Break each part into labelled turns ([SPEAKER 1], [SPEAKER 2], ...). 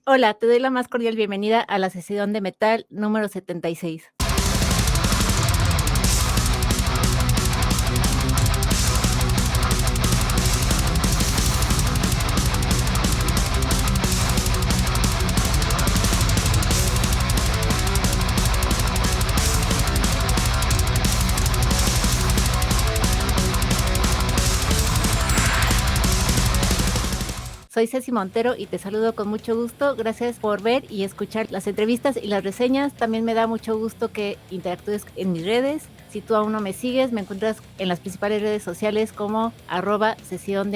[SPEAKER 1] Hola, te doy la más cordial bienvenida a la sesión de metal número 76. Soy Ceci Montero y te saludo con mucho gusto. Gracias por ver y escuchar las entrevistas y las reseñas. También me da mucho gusto que interactúes en mis redes. Si tú aún no me sigues, me encuentras en las principales redes sociales como @CeciOn.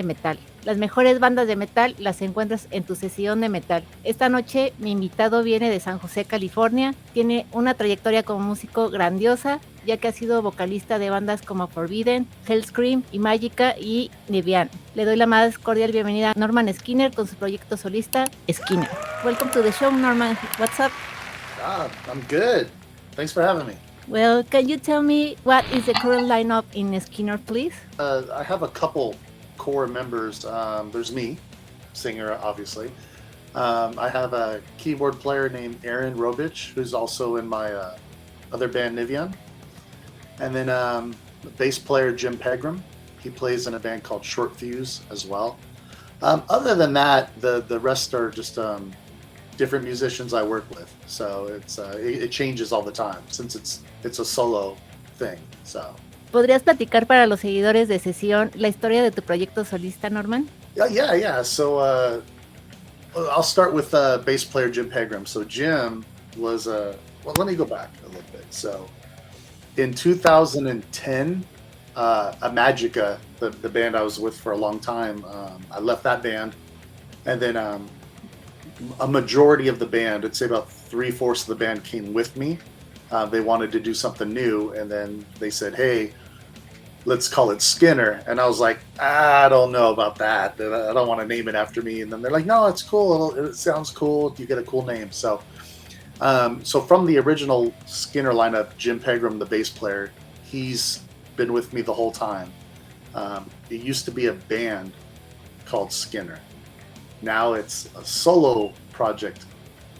[SPEAKER 1] Las mejores bandas de metal las encuentras en tu CeciOn de metal. Esta noche mi invitado viene de San José, California. Tiene una trayectoria como músico grandiosa, ya que ha sido vocalista de bandas como Forbidden, Hellscream, Imagica y Nevian. Le doy la más cordial bienvenida a Norman Skinner con su proyecto solista, Skinner. Welcome to the show, Norman. What's up?
[SPEAKER 2] I'm good. Thanks for having me.
[SPEAKER 1] Well, can you tell me what is the current lineup in Skinner, please?
[SPEAKER 2] I have a couple core members. There's me, singer, obviously. I have a keyboard player named Aaron Uroboric, who's also in my other band, Nevian. And then bass player Jim Pegram. He plays in a band called Short Fuse as well. Other than that, the rest are just different musicians I work with. So it changes all the time since it's a solo thing. So.
[SPEAKER 1] ¿Podrías platicar para los seguidores de CeciOn la historia de tu proyecto solista, Norman?
[SPEAKER 2] Yeah. So I'll start with bass player Jim Pegram. So Jim was well, let me go back a little bit. So in 2010, Imagica, the band I was with for a long time, I left that band, and then a majority of the band, I'd say about 3/4 of the band, came with me. They wanted to do something new, and then they said, hey, let's call it Skinner. And I was like, I don't know about that. I don't want to name it after me. And then they're like, no, it's cool. It sounds cool. You get a cool name. So from the original Skinner lineup, Jim Pegram, the bass player, he's been with me the whole time. It used to be a band called Skinner. Now it's a solo project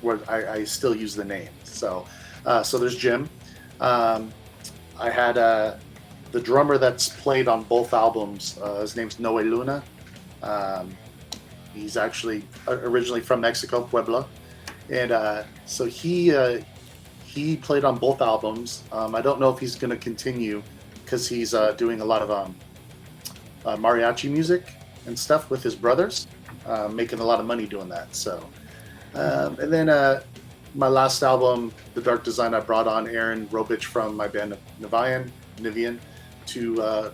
[SPEAKER 2] where I still use the name. So there's Jim. I had the drummer that's played on both albums. His name's Noe Luna. He's actually originally from Mexico, Puebla. And so he played on both albums. I don't know if he's going to continue because he's doing a lot of mariachi music and stuff with his brothers, making a lot of money doing that. So, and then my last album, The Dark Design, I brought on Aaron Uroboric from my band Nevian to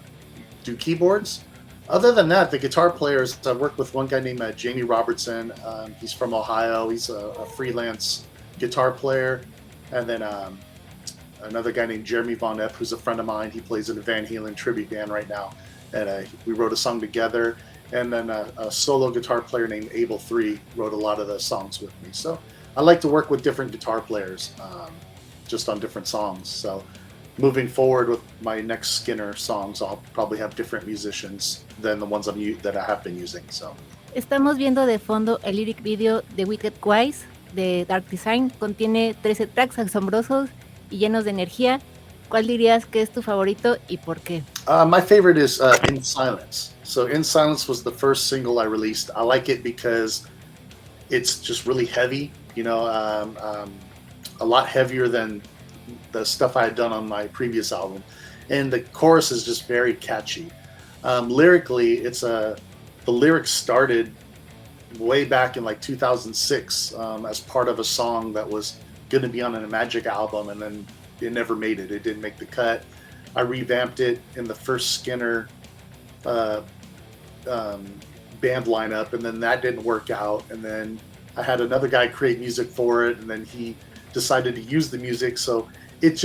[SPEAKER 2] do keyboards. Other than that, the guitar players, I worked with one guy named Jamie Robertson. He's from Ohio. He's a freelance guitar player. And then another guy named Jeremy Von Epp, who's a friend of mine. He plays in a Van Halen tribute band right now. And we wrote a song together. And then a solo guitar player named Abel 3 wrote a lot of the songs with me. So I like to work with different guitar players just on different songs. So moving forward with my next Skinner songs, I'll probably have different musicians than the ones that I have been using. So.
[SPEAKER 1] Estamos viendo de fondo el lyric video de Wicked Wise de Dark Design. Contiene 13 tracks asombrosos y llenos de energía. ¿Cuál dirías que es tu favorito y por qué?
[SPEAKER 2] My favorite is In Silence. So In Silence was the first single I released. I like it because it's just really heavy, a lot heavier than the stuff I had done on my previous album. And the chorus is just very catchy. Lyrically, the lyrics started way back in like 2006 as part of a song that was going to be on an Imagica album, and then it never made it. It didn't make the cut. I revamped it in the first Skinner band lineup, and then that didn't work out. And then I had another guy create music for it, and then he decided to use the music. So it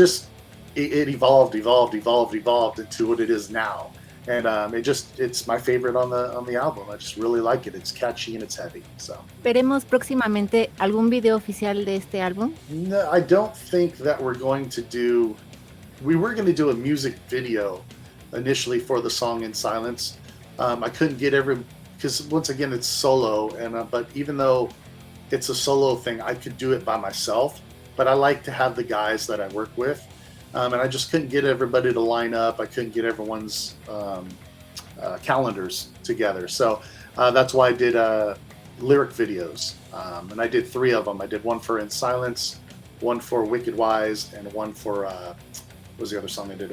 [SPEAKER 2] evolved into what it is now. And it's my favorite on the album. I just really like it. It's catchy and it's heavy. So.
[SPEAKER 1] ¿Veremos próximamente algún video oficial de este álbum?
[SPEAKER 2] No, I don't think that we're going to do. We were going to do a music video initially for the song In Silence. I couldn't get because once again it's solo, and but even though it's a solo thing. I could do it by myself, but I like to have the guys that I work with. And I just couldn't get everybody to line up. I couldn't get everyone's calendars together. So that's why I did lyric videos. And I did 3 of them. I did one for In Silence, one for Wicked Wise, and one for, what was the other song I did?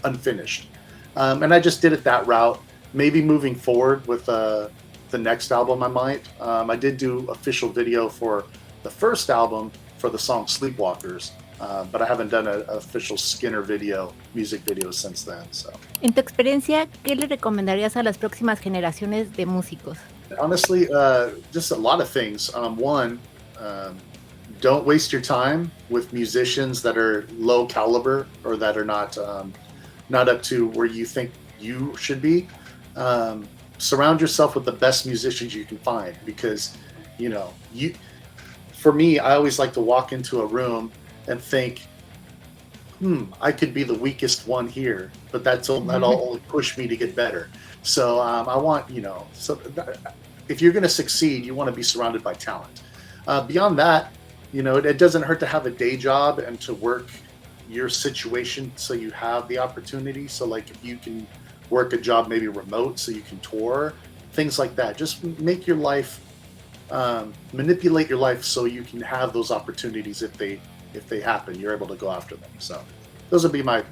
[SPEAKER 2] Unfinished. And I just did it that route. Maybe moving forward with the next album I might. I did do official video for the first album for the song Sleepwalkers. But I haven't done an official Skinner music video since then. So,
[SPEAKER 1] En tu experiencia, ¿qué le recomendarías a las próximas generaciones de músicos?
[SPEAKER 2] honestly, just a lot of things. One, don't waste your time with musicians that are low caliber or that are not up to where you think you should be. Surround yourself with the best musicians you can find, because for me, I always like to walk into a room and think, I could be the weakest one here, but that'll only push me to get better. So I want, if you're going to succeed, you want to be surrounded by talent. Beyond that, it doesn't hurt to have a day job and to work your situation so you have the opportunity. So like if you can work a job maybe remote so you can tour, things like that. Just make your life, manipulate your life so you can have those opportunities if they happen, you're able to go after them. So those would be my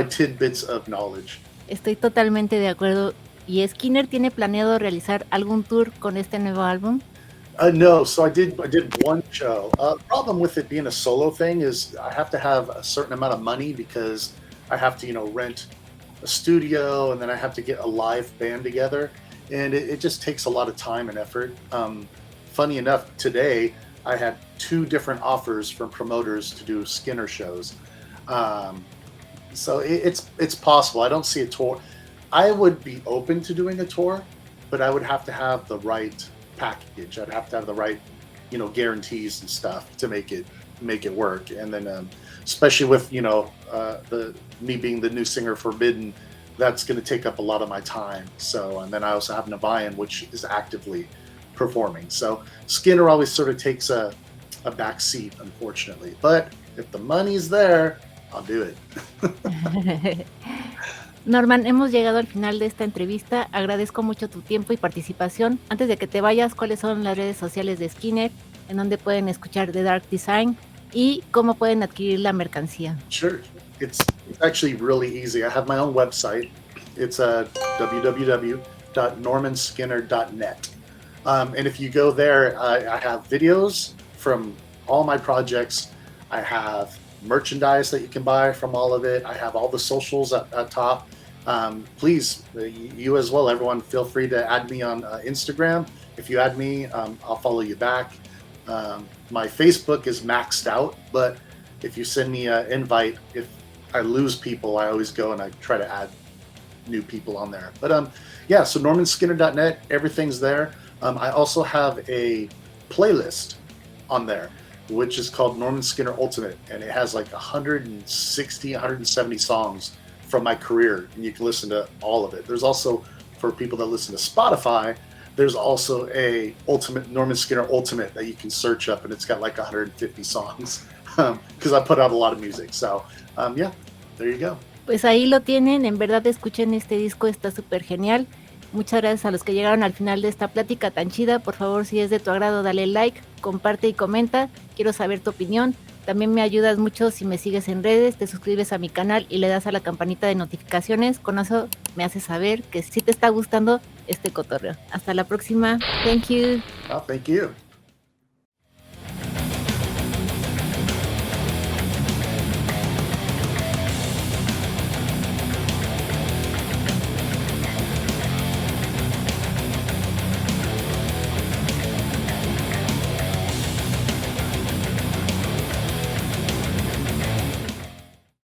[SPEAKER 2] tidbits of knowledge.
[SPEAKER 1] Estoy totalmente de acuerdo. ¿Y Skinner tiene planeado realizar algún tour con este nuevo álbum?
[SPEAKER 2] No, so I did one show. Problem with it being a solo thing is I have to have a certain amount of money, because I have to, rent a studio, and then I have to get a live band together, and it just takes a lot of time and effort. Funny enough, today I had 2 different offers from promoters to do Skinner shows. So it's possible. I don't see a tour. I would be open to doing a tour, but I would have to have the right package. I'd have to have the right, guarantees and stuff to make it work. And then, especially with me being the new singer Forbidden, that's going to take up a lot of my time. So, and then I also have Nevayan, which is actively performing. So Skinner always sort of takes a back seat, unfortunately. But if the money's there, I'll do it.
[SPEAKER 1] Norman, hemos llegado al final de esta entrevista. Agradezco mucho tu tiempo y participación. Antes de que te vayas, ¿cuáles son las redes sociales de Skinner? ¿En dónde pueden escuchar The Dark Design? ¿Y cómo pueden adquirir la mercancía?
[SPEAKER 2] Sure. It's actually really easy. I have my own website. It's www.normanskinner.net. And if you go there, I have videos from all my projects. I have merchandise that you can buy from all of it. I have all the socials at top. Please, you as well, everyone, feel free to add me on Instagram. If you add me, I'll follow you back. My Facebook is maxed out, but if you send me an invite, if I lose people, I always go and I try to add new people on there. But so normanskinner.net, everything's there. I also have a playlist on there, which is called Norman Skinner Ultimate, and it has like 160, 170 songs from my career, and you can listen to all of it. There's also, for people that listen to Spotify, there's also a Norman Skinner Ultimate that you can search up, and it's got like 150 songs, because I put out a lot of music. So, there you go.
[SPEAKER 1] Pues ahí lo tienen, en verdad escuchen este disco, está súper genial. Muchas gracias a los que llegaron al final de esta plática tan chida. Por favor, si es de tu agrado, dale like, comparte y comenta. Quiero saber tu opinión. También me ayudas mucho si me sigues en redes, te suscribes a mi canal y le das a la campanita de notificaciones. Con eso me haces saber que sí te está gustando este cotorreo. Hasta la próxima. Thank you.
[SPEAKER 2] Thank you.